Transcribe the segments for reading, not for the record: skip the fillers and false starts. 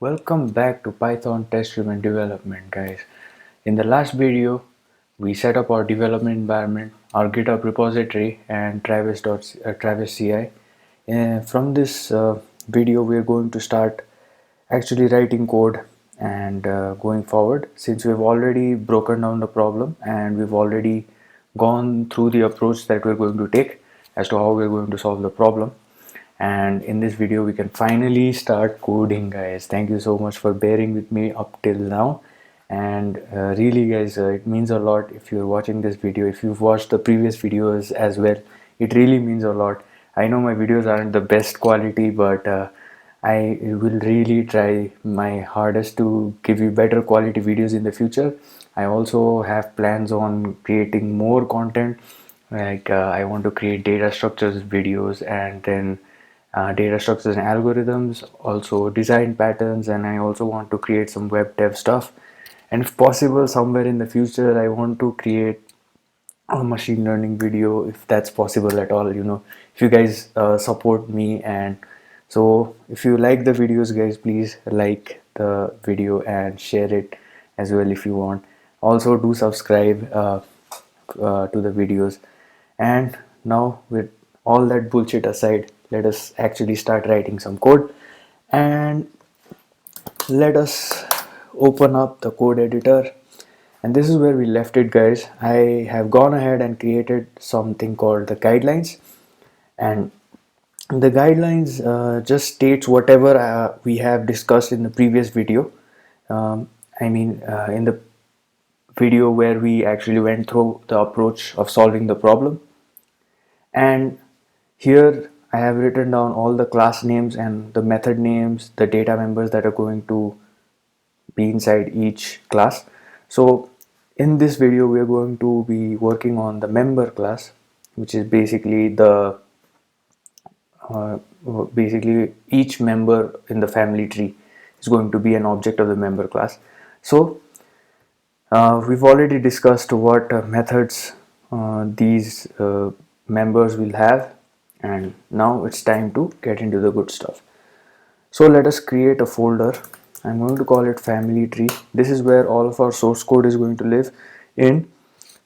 Welcome back to Python test driven development, guys. In the last video, we set up our development environment, our GitHub repository, and Travis CI. From this video, we are going to start actually writing code and going forward, since we've already broken down the problem and we've already gone through the approach that we're going to take as to how we're going to solve the problem. And in this video we can finally start coding, guys. Thank you so much for bearing with me up till now. And really, guys, it means a lot if you're watching this video. If you've watched the previous videos as well, it really means a lot. I know my videos aren't the best quality, but I will really try my hardest to give you better quality videos in the future. I also have plans on creating more content. Like I want to create data structures videos, and then data structures and algorithms, also design patterns, and I also want to create some web dev stuff. And if possible, somewhere in the future, I want to create a machine learning video, if that's possible at all. If you guys support me, and so if you like the videos, guys, please like the video and share it as well if you want. Also, do subscribe to the videos. And now, with all that bullshit aside, let us actually start writing some code. And let us open up the code editor. And this is where we left it, guys. I have gone ahead and created something called the guidelines. And the guidelines just states whatever we have discussed in the previous video. In the video where we actually went through the approach of solving the problem. And here I have written down all the class names and the method names, the data members that are going to be inside each class. So in this video we are going to be working on the member class, which is basically the basically each member in the family tree is going to be an object of the member class. So we've already discussed what methods these members will have, and now it's time to get into the good stuff. So let us create a folder. I'm going to call it family tree. This is where all of our source code is going to live in.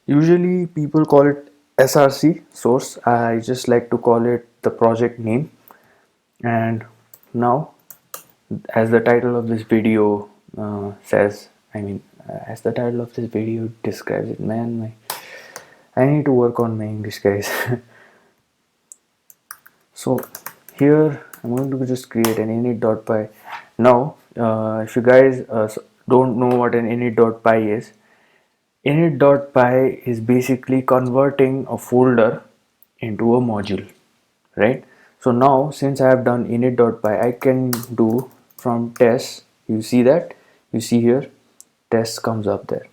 Usually people call it src, source. I just like to call it the project name. And now, as the title of this video says, as the title of this video describes it, man, I need to work on my English, guys. So here I'm going to just create an init.py. Now, if you guys don't know what an init.py is, init.py is basically converting a folder into a module, right? So now, since I have done init.py, I can do from test. You see that? You see here, test comes up there.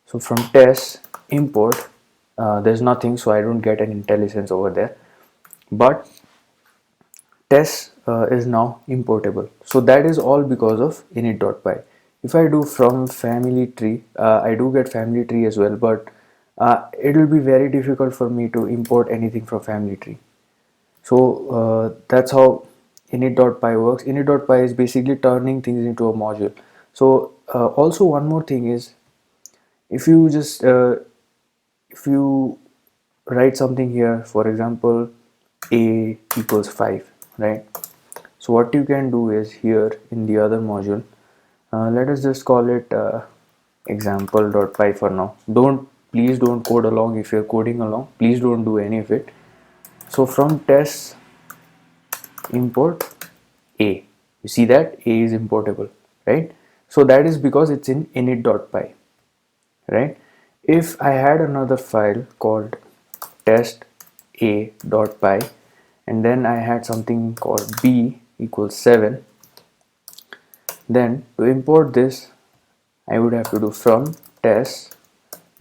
So from test import, there's nothing, so I don't get an IntelliSense over there. But test is now importable. So that is all because of init.py. If I do from family tree, I do get family tree as well, but it will be very difficult for me to import anything from family tree. So that's how init.py works. Init.py is basically turning things into a module. So also one more thing is, if you just if you write something here, for example, a equals 5, right? So what you can do is, here in the other module, let us just call it example.py for now. Please don't code along. If you're coding along, please don't do any of it. So from test import a, you see that a is importable, right? So that is because it's in init.py, right? If I had another file called test.a.py, and then I had something called b equals 7, then to import this I would have to do from test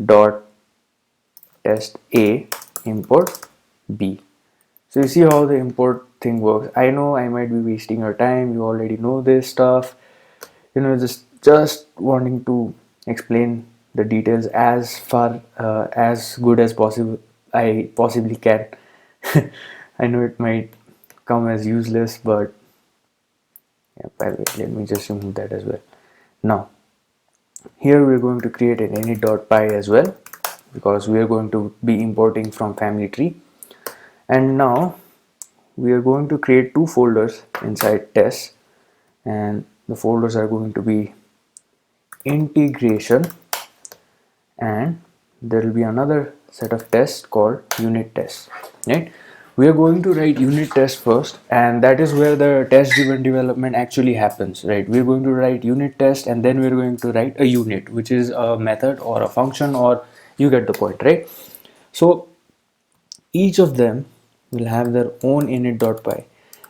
dot test a import b. So you see how the import thing works. I know I might be wasting your time, you already know this stuff, just wanting to explain the details as far as good as possible I possibly can. I know it might come as useless, but Yeah, by the way, let me just remove that as well. Now here we're going to create an init.py as well, because we are going to be importing from family tree. And now we are going to create two folders inside test, and the folders are going to be integration, and there will be another set of tests called unit tests, right? We are going to write unit test first, and that is where the test driven development actually happens, right? We're going to write unit test, and then we're going to write a unit, which is a method or a function, or you get the point, right? So each of them will have their own init.py.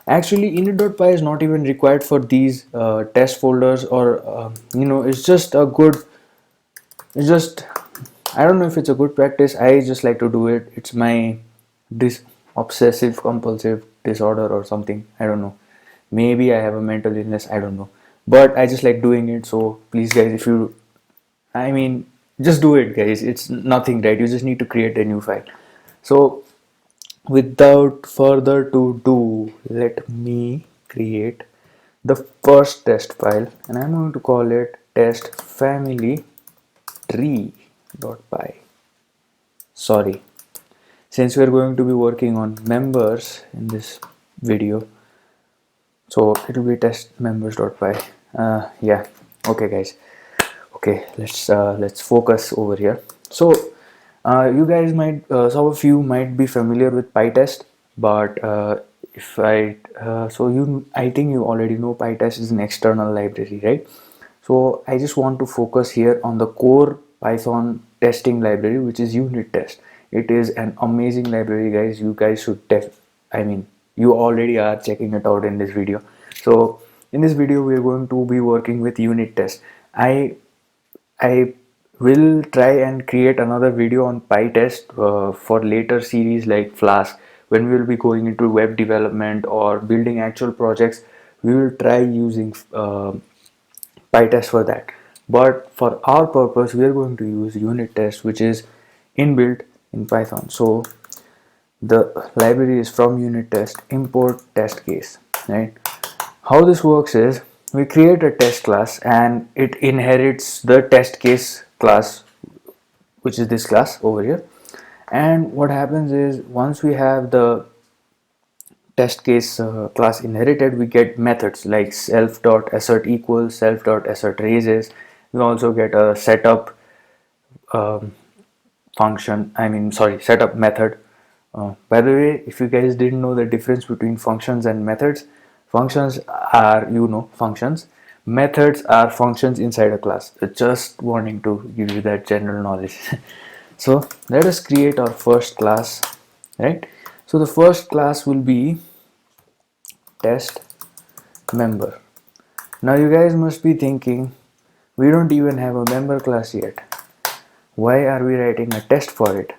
Actually, init.py is not even required for these test folders, or it's just a good, it's just, I don't know if it's a good practice. I just like to do it. It's my this obsessive compulsive disorder or something. I don't know. Maybe I have a mental illness. I don't know. But I just like doing it. So please, guys, if you, I mean, just do it, guys. It's nothing, right? You just need to create a new file. So without further to do, let me create the first test file, and I'm going to call it test family tree.py. Sorry, since we're going to be working on members in this video, so it will be test members.py. Yeah, okay, guys. Okay, let's focus over here. So you guys might, some of you might be familiar with PyTest, but if I so you, I think you already know PyTest is an external library, right? So I just want to focus here on the core Python testing library, which is unit test. It is an amazing library, guys. You guys should I mean, you already are checking it out in this video. So in this video we are going to be working with unit test. I will try and create another video on PyTest for later series like Flask, when we will be going into web development or building actual projects. We will try using PyTest for that. But for our purpose, we are going to use unit test, which is inbuilt in Python. So the library is from unit test, import test case, right? How this works is we create a test class and it inherits the test case class, which is this class over here. And what happens is once we have the test case class inherited, we get methods like self.assert equals, self.assert raises. We also get a setup um, function, setup method. By the way, if you guys didn't know the difference between functions and methods, functions are, functions. Methods are functions inside a class. Just wanting to give you that general knowledge. So let us create our first class, right? So the first class will be test member. Now you guys must be thinking, we don't even have a member class yet. Why are we writing a test for it?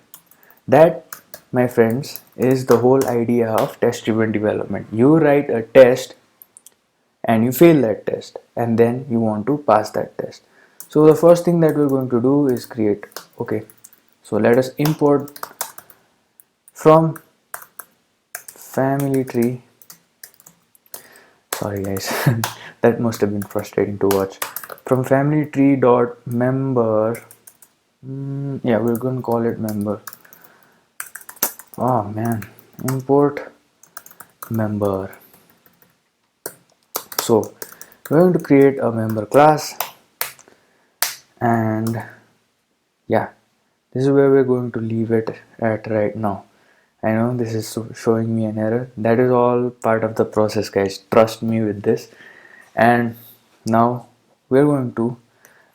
That, my friends, is the whole idea of test driven development. You write a test and you fail that test, and then you want to pass that test. So the first thing that we're going to do is create, okay, so let us import from family tree. Sorry guys, that must have been frustrating to watch. From family tree dot member, yeah, we're going to call it member. Oh man, import member. So we're going to create a member class, and yeah, this is where we're going to leave it at right now. I know this is showing me an error. That is all part of the process, guys. Trust me with this. And now we're going to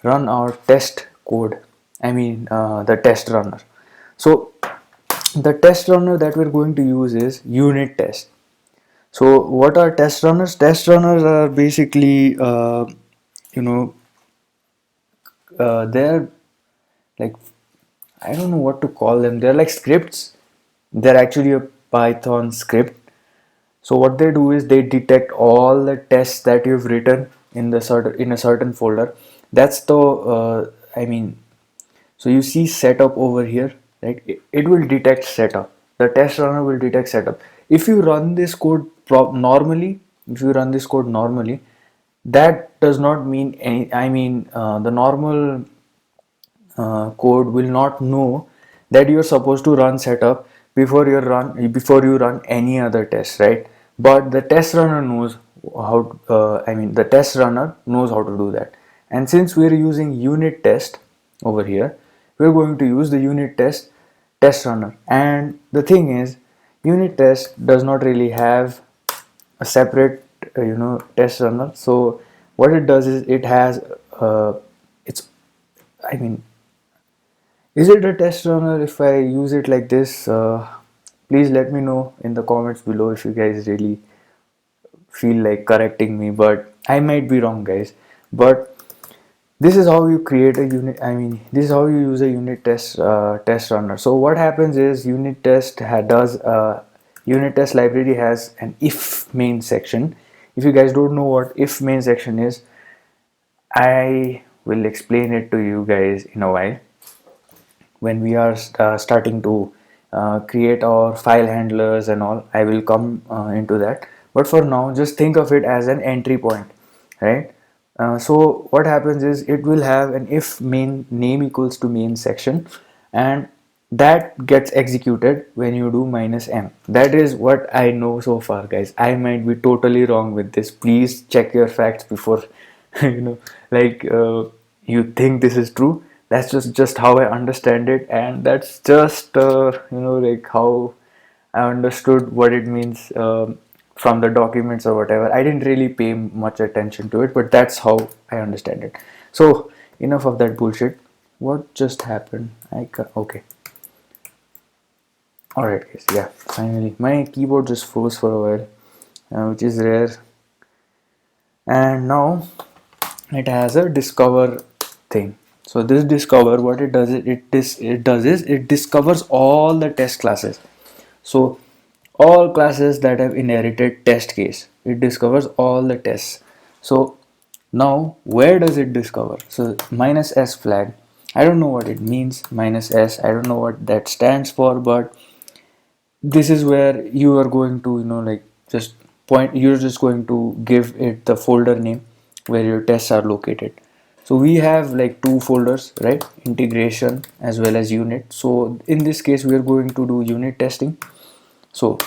run our test code. The test runner. So the test runner that we're going to use is unit test. So what are test runners? Test runners are basically, they're like, I don't know what to call them. They're like scripts. They're actually a Python script. So what they do is they detect all the tests that you've written in a certain folder. That's the so you see setup over here, right? It will detect setup. The test runner will detect setup. If you run this code normally, that does not mean any, I mean the normal code will not know that you're supposed to run setup before you run any other test, right? But the test runner knows how I mean the test runner knows how to do that. And since we're using unit test over here, we're going to use the unit test runner. And the thing is, unit test does not really have a separate test runner. So what it does is it has it's I mean, is it a test runner if I use it like this? Please let me know in the comments below if you guys really feel like correcting me, but I might be wrong, guys. But this is how you create a unit, I mean, this is how you use a unit test runner. So what happens is unit test library has an if main section. If you guys don't know what if main section is, I will explain it to you guys in a while when we are starting to create our file handlers and all. I will come into that, but for now just think of it as an entry point, right? So what happens is it will have an if main name equals to main section, and that gets executed when you do -m. That is what I know so far, guys. I might be totally wrong with this. Please check your facts before like you think this is true. That's just how I understand it, and that's just like how I understood what it means from the documents or whatever. I didn't really pay much attention to it, but that's how I understand it. So enough of that bullshit. What just happened? Okay. Alright guys, yeah, finally my keyboard just froze for a while, which is rare. And now it has a discover thing. So this discover, what it does is it discovers all the test classes. So all classes that have inherited test case, it discovers all the tests. So now where does it discover? So -s flag, I don't know what it means. -s, I don't know what that stands for, but this is where you are going to like just point, you're just going to give it the folder name where your tests are located. So we have like two folders, right? Integration as well as unit. So in this case we are going to do unit testing. So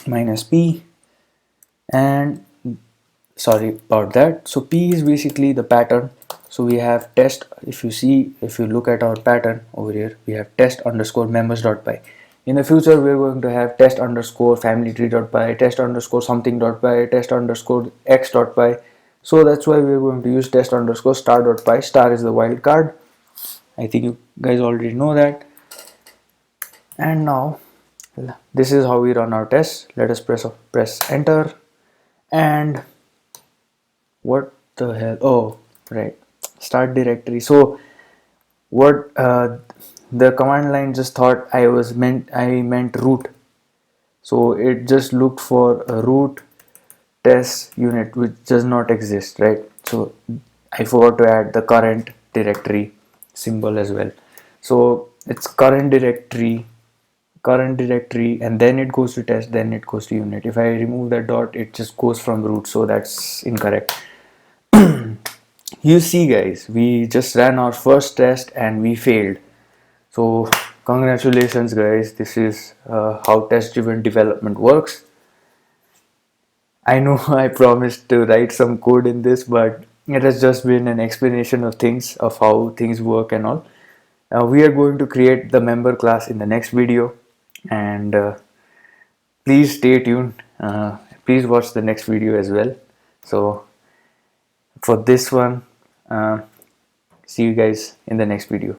-p, and sorry about that. So p is basically the pattern. So we have test, if you look at our pattern over here, we have test underscore members.py. In the future we're going to have test underscore family tree.py, test underscore something.py, test underscore x.py. So that's why we're going to use test underscore star.py. Star is the wildcard. I think you guys already know that. And now this is how we run our tests. Let us press enter. And what the hell, oh right, start directory. So what the command line just thought I meant root. So it just looked for a root test unit, which does not exist, right? So I forgot to add the current directory symbol as well. So it's current directory, and then it goes to test, then it goes to unit. If I remove that dot, it just goes from root, so that's incorrect. You see guys, we just ran our first test and we failed. So congratulations guys, this is how test driven development works. I know I promised to write some code in this, but it has just been an explanation of things, of how things work and all. We are going to create the member class in the next video, and please stay tuned. Please watch the next video as well. So for this one, see you guys in the next video.